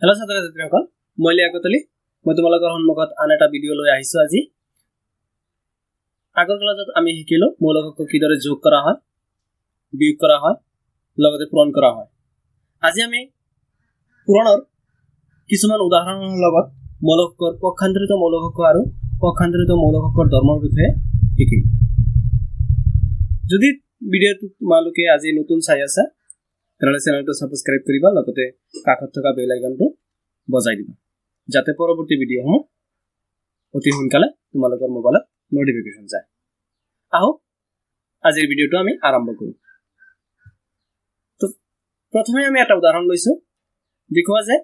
hello ছাত্ৰ ছাত্ৰীসকল মই লিয়াকতলি মই তোমালোকৰ সন্মুখত আন এটা ভিডিঅ লৈ আহিছো আজি আগৰ ক্লাছত আমি শিকিলো মৌলিক কিদৰে যোগ কৰা হয় বিয়োগ কৰা হয় লগতে পূৰণ কৰা হয় আজি আমি পূৰণৰ কিছুমান উদাহৰণৰ লগত মৌলিকৰ পক্ষান্তৰিত মৌলিক আৰু পক্ষান্তৰিত মৌলিকৰ ধৰ্মৰ বিষয়ে শিকিম যদি ভিডিঅটো তোমালোকে আজি নতুন চাই আছা তাহলে চ্যানেলটো সাবস্ক্রাইব কৰিবা লগতে কাষত থকা বেল আইকনটো বজাই দিবা যাতে পৰৱৰ্তী ভিডিঅ'সমূহ অতি সোনকালে তোমালোকৰ মোবাইলত নোটিফিকেশন যায় আহো আজিৰ ভিডিঅ'টো আমি আৰম্ভ কৰো তো প্ৰথমে আমি এটা উদাহৰণ লৈছো দেখুৱা যে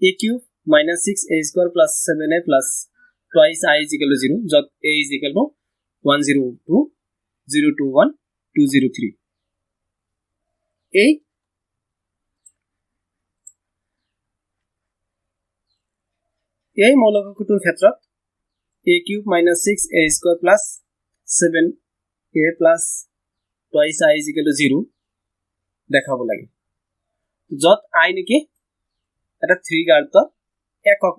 a cube minus 6a square plus 7a plus twice I is equal to 0 যত a is equal to 102 021 203 এই মৌলিকটোৰ ক্ষেত্ৰত a cube minus 6a square plus 7a plus twice I is equal to 0 দেখাব লাগে যত I নেকি এটা 3 গাৰ্ত একক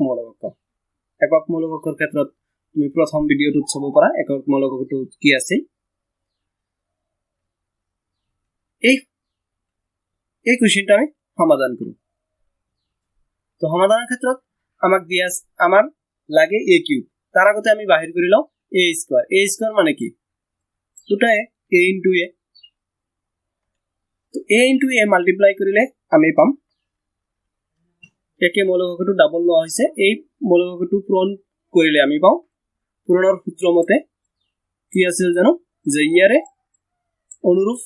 মৌলিকৰ ক্ষেত্ৰত তুমি প্ৰথম ভিডিঅ'টোত চাব পাৰা একক মৌলিকটো কি আছে এই কোৱেশ্চনটা আমি সমাধান কৰো তো সমাধানৰ ক্ষেত্ৰত আমাক দিয়া আমাৰ লাগে a কিউব তাৰ আগতে আমি বাহিৰ কৰি লও a স্কয়াৰ মানে কি দুটাই a * a তো a * a মাল্টিপ্লাই কৰিলে আমি পাম একে মৌলিকটো ডাবল লোৱা হৈছে এই মৌলিকটো পূৰণ কৰিলে আমি পাও পূৰণৰ সূত্ৰ মতে কি আছিল জানো যে ইয়াৰে অনুৰূপ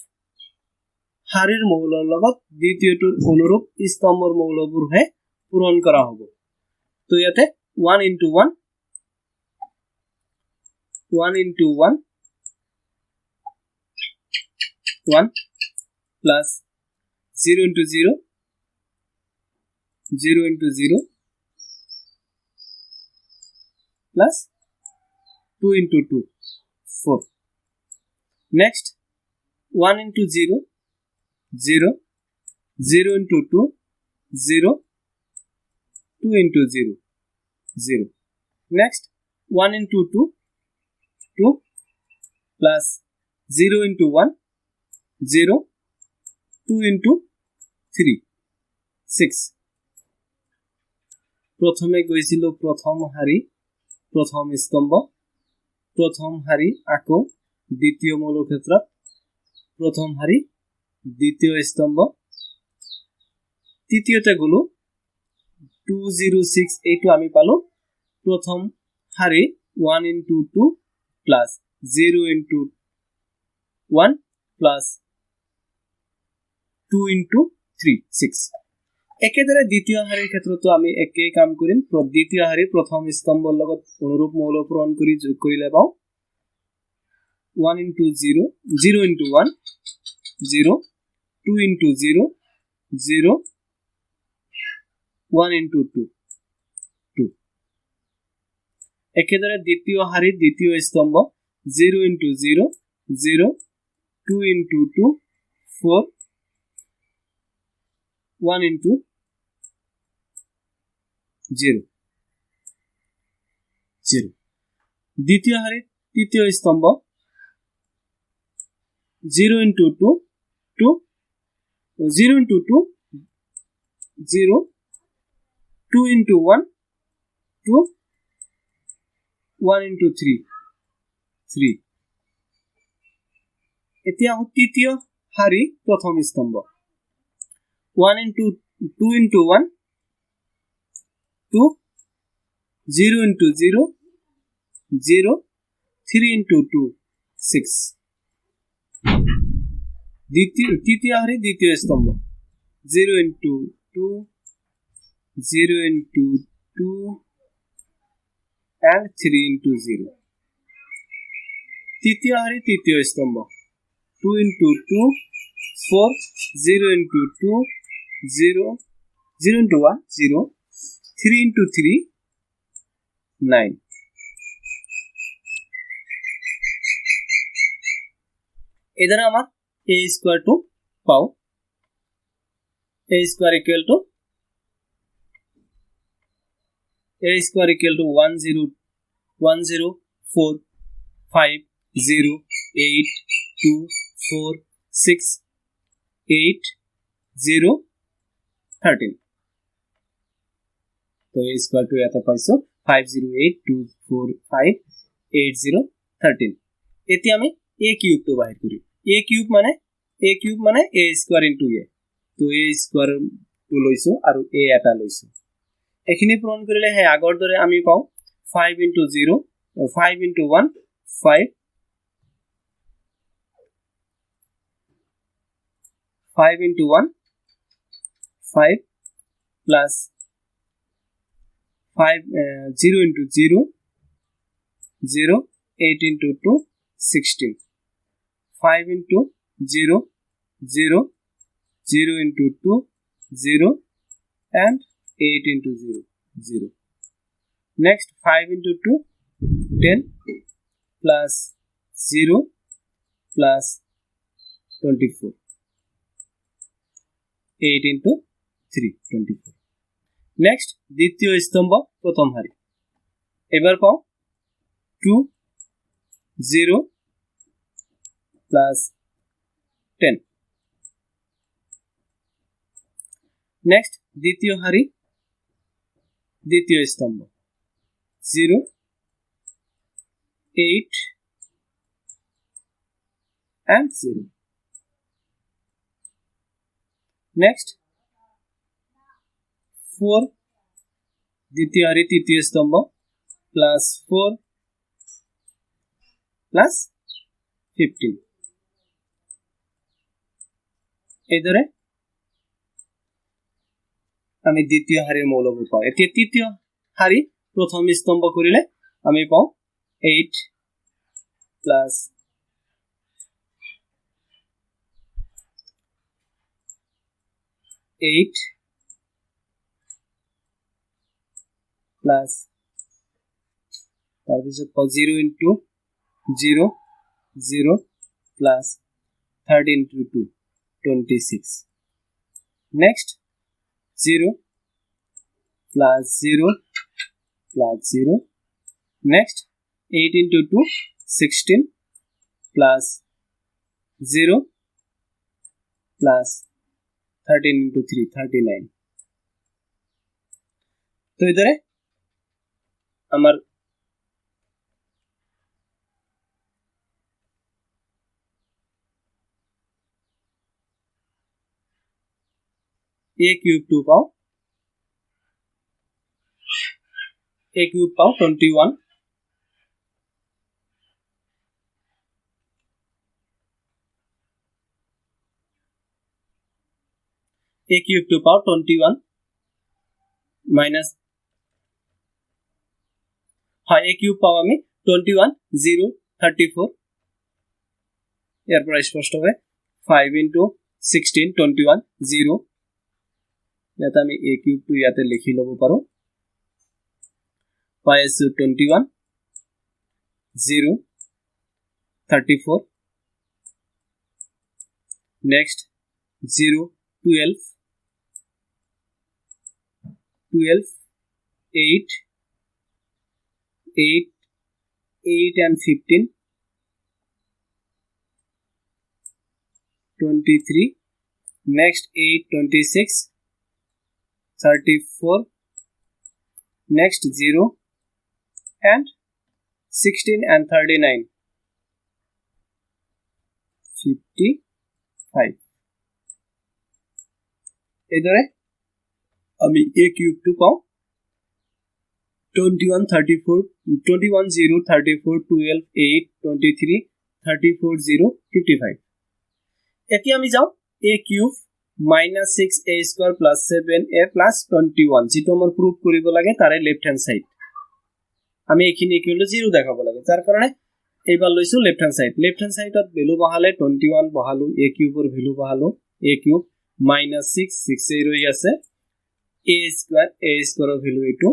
হাৰিৰ মৌলৰ লগত দ্বিতীয়টোৰ অনুৰূপ স্তম্ভৰ মৌলবোৰহে পূৰণ কৰা হ'ব তো ইয়াতে 1 * 1 plus 0 * 0 0 * 0 plus 2 * 2 4 next 1 * 0 0 0 * 2 0 2 * 0 0 next 1 * 2 2 plus 0 * 1 0 2 * 3 6 প্রথমে গৈছিল প্রথম হারি প্রথম স্তম্ভ প্রথম হারি আকো দ্বিতীয় মৌলিক ক্ষেত্ৰত প্রথম হারি দ্বিতীয় স্তম্ভ তৃতীয়তে গলো 206 এইটো আমি পালো প্রথম হারি 1 * 2 plus 0 * 1 plus 2 * 3 6 একেদৰে দ্বিতীয় হাৰিৰ ক্ষেত্ৰতো আমি একেই কাম কৰিম দ্বিতীয় হাৰি প্ৰথম স্তম্ভৰ লগত অনুৰূপ মৌল পূৰণ কৰি যোগ কৰিলে পাও 1 * 0 0 * 1 0 2 * 0 0 1 * 2 2 একেদৰে দ্বিতীয় হাৰি দ্বিতীয় স্তম্ভ 0 * 0 0 2 * 2 4 1 * 0 0 দ্বিতীয় হারি তৃতীয় স্তম্ভ 0 * 2 2 0 * 2 0 2 * 1 2 1 * 3 3 এতিয়া তৃতীয় হারি প্রথম স্তম্ভ 1 * 2 * 1 2 0 * 0 0 3 * 2 6 তৃতীয় হারি দ্বিতীয় স্তম্ভ 0 * 2 0 * 2 and 3 * 0 তৃতীয় হারি তৃতীয় স্তম্ভ 2 * 2 4 0 * 2 0 0 * 1 0 3 * 3 9 এদারে আমার a² পাও a² = a square equal to 108248068013 तो a square to এত পাইছো 5082458013 এতে আমি a কিউব তো বাহির করি a কিউব মানে a square into a তো a square to লইছো আৰু a এটা লইছো এখিনি পূৰণ কৰিলে হে আগৰ দৰে আমি পাও 5 into 0 5 into 1 5 5 into 1 5 plus 5 0 into 0 0 8 into 2 16 5 into 0 0 0 into 2 0 and 8 into 0 0 next 5 into 2 10 plus 0 plus 24 8 into 3 24 next দ্বিতীয় স্তম্ভ প্রথম হারি এবার পাও 2 0 plus 10 next দ্বিতীয় হারি দ্বিতীয় স্তম্ভ 0 8 and 0 next 4 দ্বিতীয় হারি তৃতীয় স্তম্ভ plus 4 plus 15 এই ধরে আমি দ্বিতীয় হারির মৌলক পাও এতে তৃতীয় হারি প্রথম স্তম্ভ করিলে আমি পাও 8 plus 8 plus তাৰপিছত পাও 0 into 0 0 plus 13 into 2 26 next 0 plus 0 plus 0 next 8 into 2 16 plus 0 plus 13 into 3 39 তো এধারে আমার a cube 2 पाओ a cube पाओ 21 a cube 2 पाओ 21 minus हाँ a cube पाओ हमें 21 0 34 यार पर स्पष्ट है 5 into 16 21 0 याता मैं a cube 2 याते लिखी लोगो पारो 5 21 0 34 next 0 12 12 8 8 8 and 15 23 next 8 26 34 next 0 and 16 and 39 55 এদরে আমি a cube 2 পাও 21 34 21 0 34 12 8 23 34 0 55 এটি আমি যাও a cube minus 6 a square plus 7 a plus 21 যেটো আমার প্রুফ করিব লাগে তারে লেফট হ্যান্ড সাইড আমি এখানে ইকুয়াল টু 0 দেখাবো লাগে যার কারণে এইবার লইছো লেফট হ্যান্ড সাইডত ভ্যালু বহালে 21 বহালো a কিউবৰ ভ্যালু বহালো a কিউব minus 6 6 রই আছে a স্কয়ার ভ্যালু এটো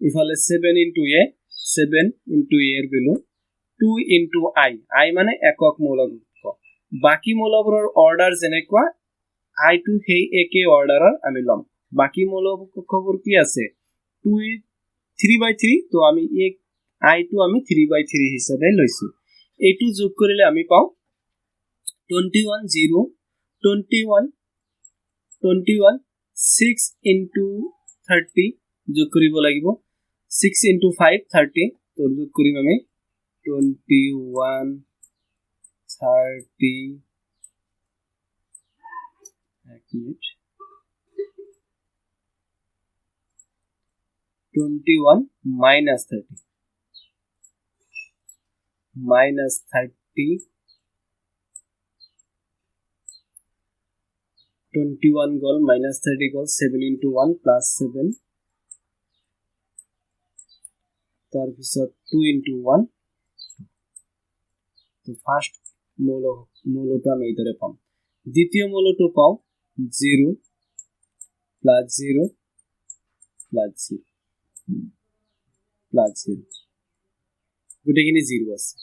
ইফালে 7 into a 7 into a এর ভ্যালু 2 into i মানে একক মৌলক বাকি মৌলবোৰৰ অৰ্ডাৰ যেনেকুৱা i to সেই একে অৰ্ডাৰৰ আমি লম বাকি মৌলকবোৰ কি আছে 2 3/3 তো আমি এই I টু আমি 3/3 হিসাবে লৈছো এইটো যোগ কৰিলে আমি পাও 21 0 21 21 6 into 30 যোগ কৰিব লাগিব 6 into 5 30 তো যোগ কৰিম আমি 21 30 এক minute 21 minus 30 minus 30 21 goal minus 30 goal 7 into 1 plus 7 তাৰপিছত 2 into 1 তো ফাৰ্স্ট মূলটো আমি এইদৰে পাম দ্বিতীয় মূলটো পাও 0 plus 0 plus 0 plus 0 গোটেইখিনি 0 আছে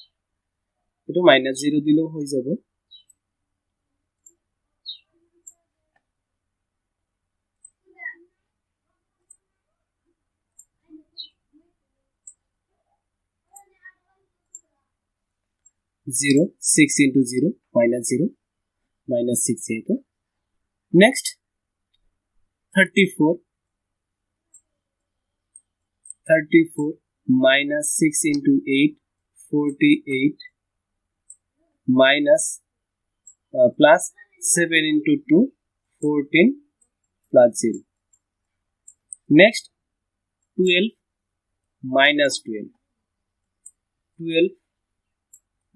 এটো minus 0 দিলেও হৈ যাব 0 6 into 0 minus 0 minus 6 है तो next 34 minus 6 into 8 48 minus plus 7 into 2 14 plus 0 next 12 minus 12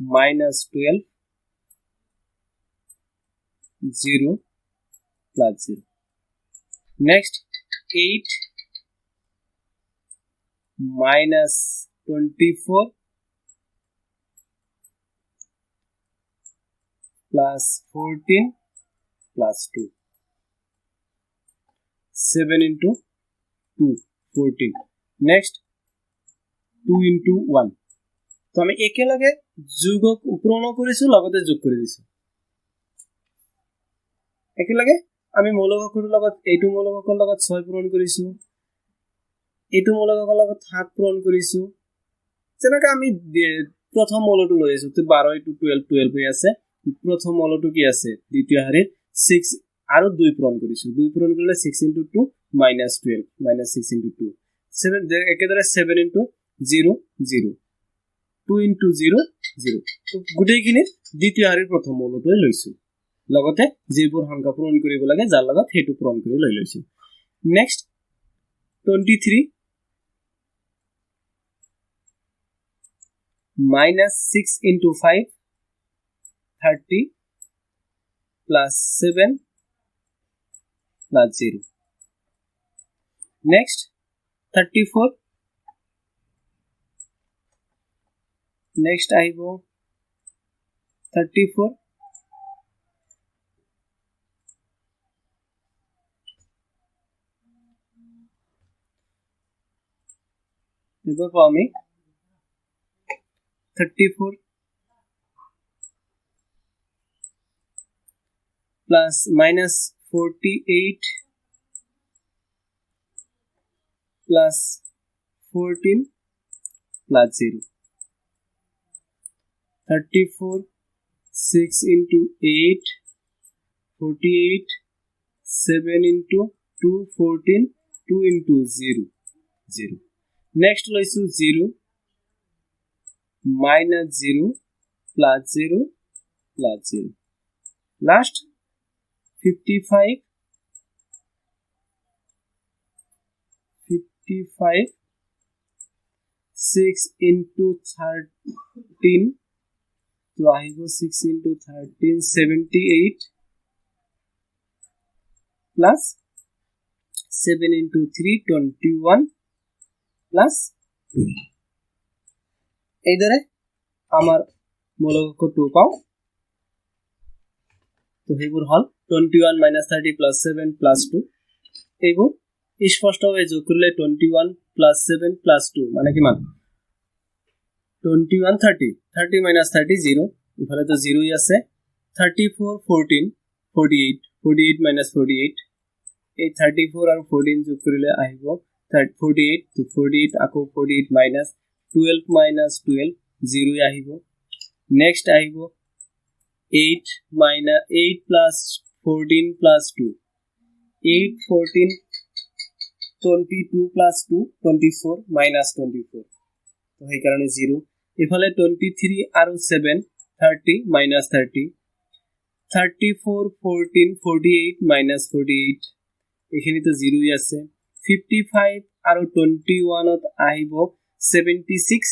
minus 12 0 plus 0 next 8 minus 24 plus 14 plus 2 7 into 2 14 next 2 into 1 তো আমি একেলগে যোগ পূৰণ কৰিছো লগতে যোগ কৰি দিছো একেলগে আমি মূলকৰ লগত এইটো মূলকৰ লগত 6 পূৰণ কৰিছো এইটো মূলকৰ লগত 7 পূৰণ কৰিছো যেনেকৈ আমি প্ৰথম মূলটো লৈ আছো তো 12 into 12 হৈ আছে প্ৰথম মূলটো কি আছে দ্বিতীয় হাৰিত 6 আৰু 2 পূৰণ কৰিছো 2 পূৰণ কৰিলে 6 into 2 minus 12 minus 6 into 2 7 একেদৰে 7 into 0 0 2 into 0 0 তো গুটেইখিনি দ্বিতীয় হাৰিৰ প্ৰথম মূলটো লৈছো লগতে যিবোৰ সংখ্যা পূৰণ কৰিব লাগে যাৰ লগত হেতু পূৰণ কৰি লৈ লৈছো next 23 minus 6 into 5 30 plus 7 plus 0 next 34 next I go 34 ebar for me 34 plus minus 48 plus 14 plus 0 34 6 into 8 48 7 into 2 14 2 into 0 0 next loisu 0 minus 0 plus 0 plus 0 last 55 6 into 13 so I go 6 into 13 78 plus 7 into 3 21 plus 2 এইদৰে আমাৰ মূলকৰ 2 পাও তো হেবোৰ হল 21 minus 30 plus 7 plus 2 এইবোৰ স্পষ্টভাৱে যোগ কৰিলে 21 plus 7 plus 2 মানে কিমান 21 30 30 minus 30 0 ইফালে তো 0 ই আছে 34 14 48 48 minus 48 এই 34 আৰু 14 যোগ কৰিলে আহিব 48 to 48 আকৌ 48 minus 12 minus 12 0 আহিব next আহিব 8 minus 8 plus 14 plus 2 8 14 22 plus 2 24 minus 24 তো সেই কারণে 0 ইফালে 23 আৰু 7 30 minus 30 34 14 48 minus 48 এখানে তো 0 ই আছে 55 আৰু 21 ত আহিব 76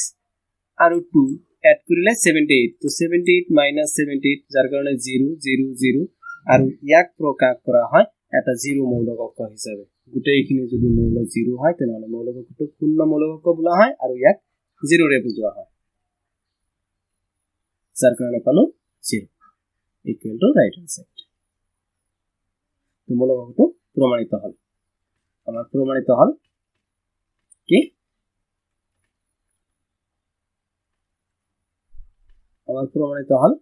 আৰু 2 এড কৰিলে 78 তো 78 minus 78 যাৰ কাৰণে 0 0 0 আৰু ইয়াক প্ৰকাশ কৰা হয় এটা 0 মৌলিক অংক হিচাপে গোটেইখিনি যদি মৌলিক 0 হয় তেনহলে মৌলিক অংকটো পূৰ্ণ মৌলিক অংক বোলা হয় আৰু ইয়াক 0 ৰে বুজোৱা হয় যাৰ কাৰণে পালো 0 equal to right hand side তো মৌলিক অংকটো প্রমাণিত হল আমার প্রমাণিত হল কি আমার প্রমাণিত হল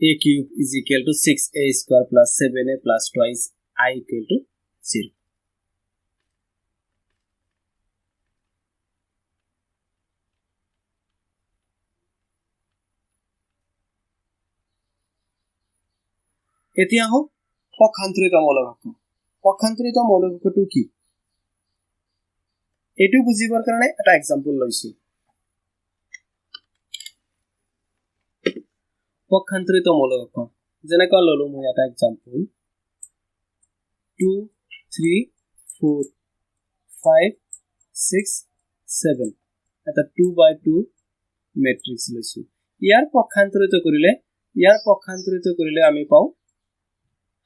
a cube is equal to 6a square plus 7a plus twice I equal to 0 এতিয়া হোক পক্ষান্তরিত মৌলিক অংক পক্ষান্তরিত মৌলিক অংকটো কি এটু বুজিবৰ কাৰণে এটা एग्जांपल লৈছো পক্ষান্তরিত মৌলিক অংক যেনেকৈ ললো মই এটা एग्जांपल 2 3 4 5 6 7 এটা 2/2 ম্যাট্ৰিক্স লৈছো ইয়াৰ পক্ষান্তৰিত কৰিলে আমি পাও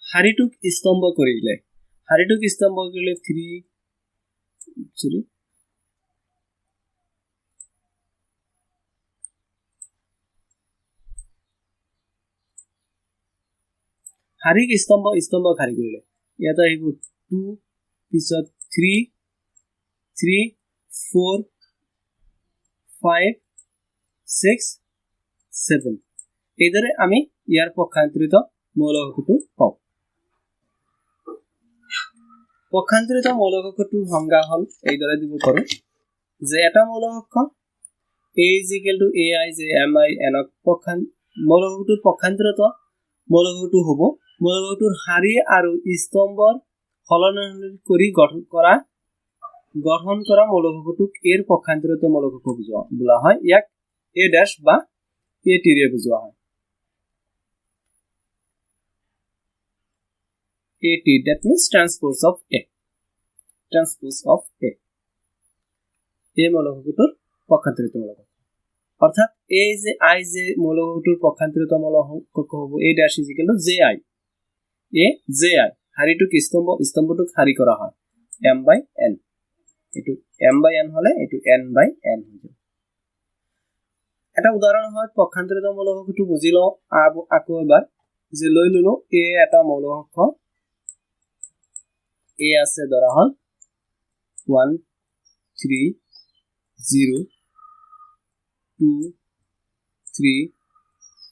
হাৰিটুক স্তম্ভ কৰিলে 3 সৰি হাৰিক স্তম্ভ খাৰি কৰিলে ইয়াত আহিব 2 পিছত 3 3 4 5 6 7 এইদৰে আমি ইয়াৰ পক্ষান্তৰিত মৌলিক অংকটো পাও পক্ষান্তৰিত মৌলিক অংকটোৰ সংজ্ঞা হল এইদৰে দিব পাৰো যে এটা মৌলিক অংক a = ai যে mi n মৌলিক অংকটোৰ পক্ষান্তৰিত মৌলিক অংকটো হ'ব মৌলিক অংকটোৰ হাৰি আৰু স্তম্ভৰ হলনহলি কৰি গঠন কৰা মৌলিক অংকটোক এৰ পক্ষান্তৰিত মৌলিক অংক বোলা হয় ইয়াক a ড্যাশ বা a টিৰে বুজোৱা হয় AT that means transpose of A a মৌলিক অংকটোৰ পক্ষান্তৰিত মৌলিক অংক অৰ্থাৎ a যে i যে মৌলিক অংকটোৰ পক্ষান্তরিত মৌলিক অংক হ'ব a dash = ji a ji হাৰিটুক স্তম্ভটোক হাৰি কৰা হয় m/n এটো m/n হলে এটো n/n হৈ যাব এটা উদাহৰণ হয় পক্ষান্তৰিত মৌলিক অংকটো বুজি লও আকৌ এবাৰ যে লৈ ললো a এটা মৌলিক অংক a আছে ধৰা হল 1 3 0 2 3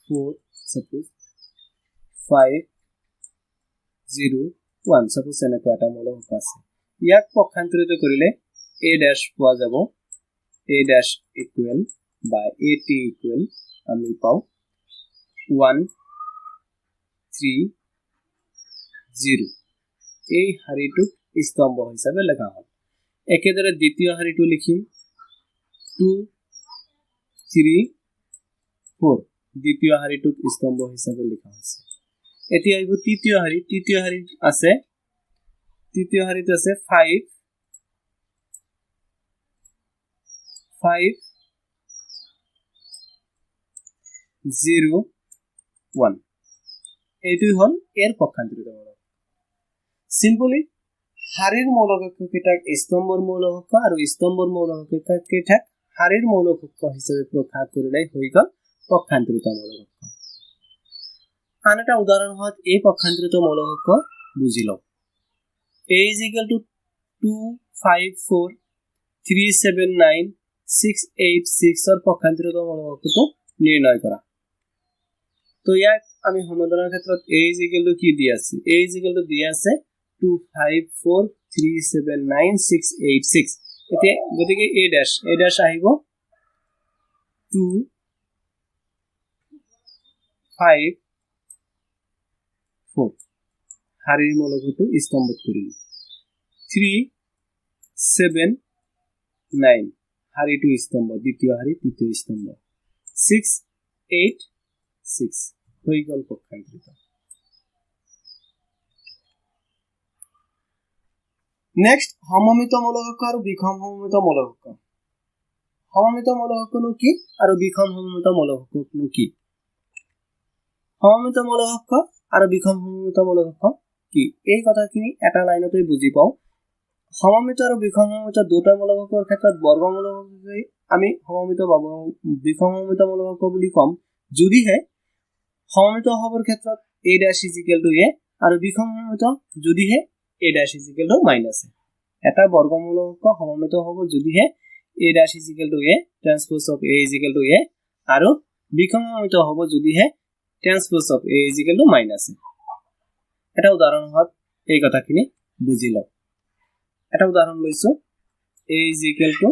4 suppose 5 0 1 suppose এনেকুৱা এটা মৌলিক অংক আছে ইয়াক পক্ষান্তৰিত কৰিলে a dash পোৱা যাব a dash equal by at equal আমি পাও 1 3 0 এই হাৰিটুক স্তম্ভ হিচাপে লেখা হল একেদৰে দ্বিতীয় হাৰিটু লিখিম 2 3 4 দ্বিতীয় হাৰিটুক স্তম্ভ হিচাপে লেখা হৈছে এতিয়া আহিব তৃতীয় হাৰি আছে 5 0 1 এইটো হল এৰ পক্ষান্তৰিত মৌলিক সিম্পলি হাৰিৰ মৌলিক অংককেইটাক স্তম্ভৰ মৌলিক অংক আৰু স্তম্ভৰ মৌলিক অংককেইটাক হাৰিৰ মৌলিক অংক হিচাপে প্ৰকাশ কৰিলে হৈ গল পক্ষান্তৰিত মৌলিক অংক আন এটা উদাহৰণ হয় এই পক্ষান্তরিত মৌলিক অংক বুজি লও a = 2 5 4 3 7 9 6 8 6 এর পক্ষান্তরিত মৌলিক অংকটো নিৰ্ণয় কৰা তো ইয়াক আমি সমাধানৰ ক্ষেত্ৰত a = কি দি আছে a = দি আছে 254379686 এতে গতিকে a dash আহিব 2 5 4 হাৰিৰ মৌলকটো স্তম্ভত কৰিলো 3 7 9 হাৰিটো স্তম্ভ দ্বিতীয় হাৰি তৃতীয় স্তম্ভ 6 8 6 হৈ গল পক্ষান্তৰিত নেক্সট সমমিত মৌলক আৰু বিষম সমমিত মৌলক সমমিত মৌলকনো কি আৰু বিষম সমমিত মৌলকনো কি সমমিত মৌলক আৰু বিষম সমমিত মৌলক কি এই কথাখিনি এটা লাইনতেই বুজি পাও সমমিত আৰু বিষম সমমিত দুটা মৌলকৰ ক্ষেত্ৰত বৰ্গমূলক আমি সমমিত বিষম সমমিত মৌলক বুলি কম যদিহে সমমিত হবৰ ক্ষেত্ৰত a dash is equal to a আৰু বিষম সমমিত যদিহে a dash is equal to minus a এটা বৰ্গমূলক সমমিত হ'ব যদিহে a dash is equal to a transpose of a is equal to a আৰু বিষম সমমিত হ'ব যদিহে transpose of a is equal to minus a এটা উদাহৰণ হত এই কথাখিনি বুজি লও এটা উদাহৰণ লৈছো a is equal to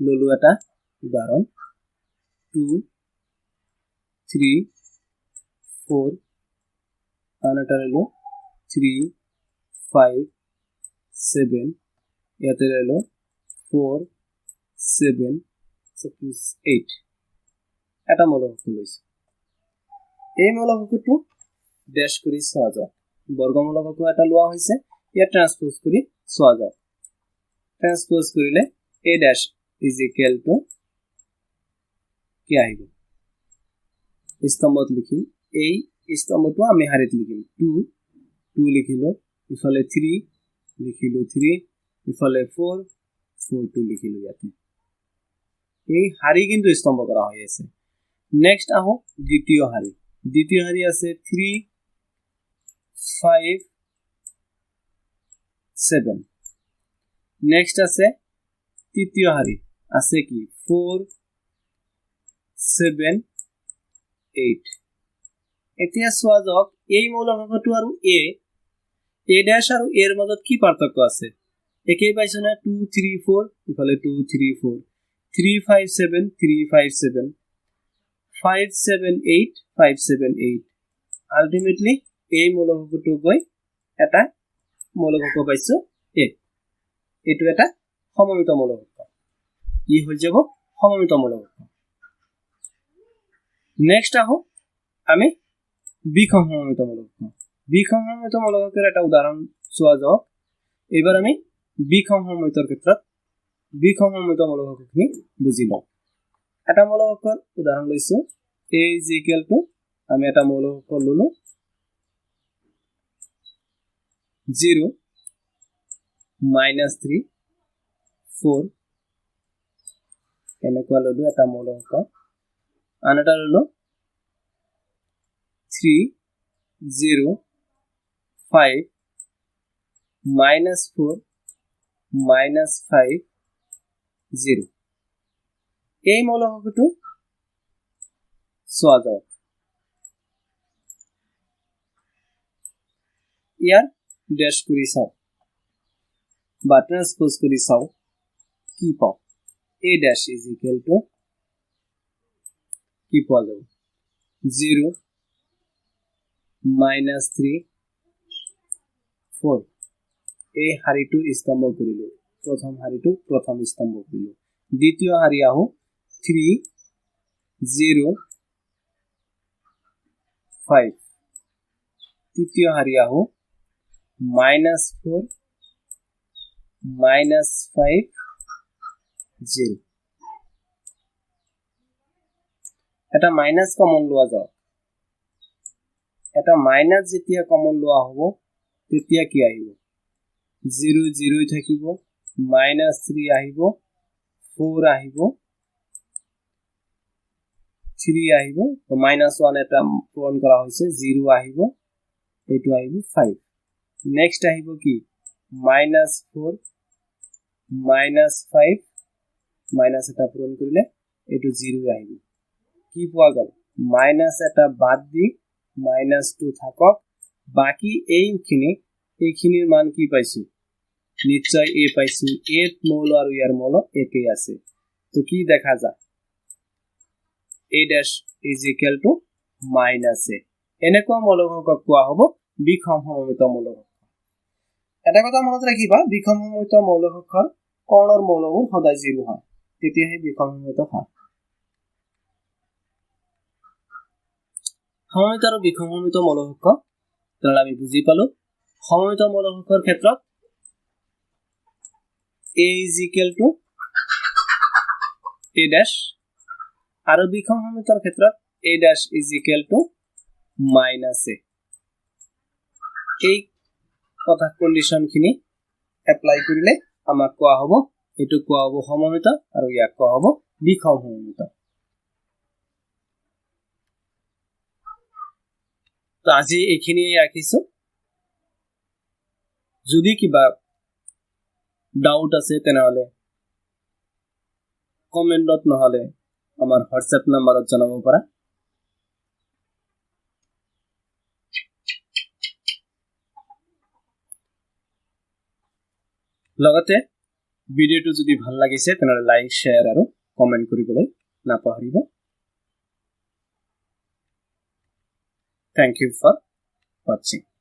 ললো এটা উদাহৰণ 2 3 4 আনটা ললো 3 5 7 ইয়াতে ললো 4 7 suppose 8 এটা মৌলক লৈছো এই মৌলকটো ড্যাশ কৰি চোৱা যাওক বৰ্গমূলক এটা লোৱা হৈছে ইয়া ট্ৰান্সপোজ কৰি চোৱা যাওক ট্ৰান্সপোজ কৰিলে a dash is equal to কি আহিব স্তম্ভত লিখিম এই স্তম্ভটো আমি হাৰিত লিখিম 2 2 লিখিলো ইফালে 3 লিখিলো 3 ইফালে 4 4 2 লিখিলো ইয়াতে এই হাৰি কিন্তু স্তম্ভ কৰা হৈ আছে নেক্সট আহো দ্বিতীয় হাৰি আছে 3 5 7 নেক্সট আছে তৃতীয় হাৰি আছে কি 4 7 8 এতিয়া সোৱা যাওক এই মৌলকটো আৰু a dash আৰু a এৰ মাজত কি পাৰ্থক্য আছে একেই পাইছো না 2 3 4 ইফালে 2 3 4 3 5 7 3 5 7 5 7 8 5 7 8 আলটিমেটলি এই মৌলকটো গৈ এটা মৌলক পাইছো a এটো এটা সমমিত মৌলক ই হৈ যাব সমমিত মৌলক নেক্সট আহো আমি বিষম সমমিত মৌলকের একটা উদাহরণ চোৱা যাওক এবাৰ আমি বিষম সমমিতৰ ক্ষেত্ৰত বিষম সমমিত মৌলকখিনি বুজি লওঁ এটা মৌলকৰ উদাহৰণ লৈছো a is equal to আমি এটা মৌলক ললো 0 -3 4 এনেকুৱা ললো এটা মৌলক আনটা ললো 3 0 5 -4 -5 0 এই মৌলকটো চোৱা যাওক ইয়াৰ ড্যাশ কৰি চাও বা ট্ৰান্সপোজ কৰি চাও কি পাও a dash is equal to কি পাওয়া যাবে 0 -3 4 এই হাৰিটো স্তম্ভ কৰিলো প্ৰথম হাৰিটো প্ৰথম স্তম্ভ কৰিলো দ্বিতীয় হাৰি আহো 3 0 5 তৃতীয় হাৰি আহো -4 -5 0 এটা মাইনাস কমন লোৱা যাওক এটা মাইনাস যেতিয়া কমন লোৱা হ'ব তেতিয়া কি আহিব 0 0 থাকিব -3 আহিব 4 আহিব 3 আহিব তো -1 এটা পূৰণ কৰা হৈছে 0 আহিব এটো আহিব 5 নেক্সট আহিব কি -4 -5 মাইনাস এটা পূরণ করিলে এটো 0 আহিব কি পোৱা গল মাইনাস এটা বাদ দি -2 থাকক বাকি এইখিনিৰ মান কি পাইছো নিশ্চয় a পাইছো a মৌল আৰু ইয়াৰ মৌল একেই আছে তো কি দেখা যায় a dash is equal to minus a এনেকুৱা মৌলকক কোৱা হ'ব বিষম সমমিত মৌলক এটা কথা মনত ৰাখিবা বিষম সমমিত মৌলকৰ কৰ্ণৰ মৌলবোৰ সদায় 0 হয় তেতিয়াহে বিষম সমমিত হয় সমমিত আৰু বিষম সমমিত মৌলক তাহলে আমি বুজি পালো সমমিত মৌলকৰ ক্ষেত্ৰত a is equal to a dash আৰু বিষম সমমিতৰ ক্ষেত্ৰত a dash is equal to minus a এই কথা কন্ডিশন খিনি এপ্লাই কৰিলে আমাক কোৱা হ'ব এটো কোৱা হ'ব সমমিত আৰু ইয়াক কোৱা হ'ব বিষম সমমিত তো আজি এইখিনি ৰাখিছো যদি কিবা ডাউট আছে তেনেহলে কমেন্টত নহলে আমাৰ WhatsApp নম্বৰত জনাব পাৰা লগতে ভিডিওটো যদি ভাল লাগিছে তেনেহলে লাইক শেয়াৰ আৰু কমেন্ট কৰিবলৈ নাপাহৰিব Thank you for watching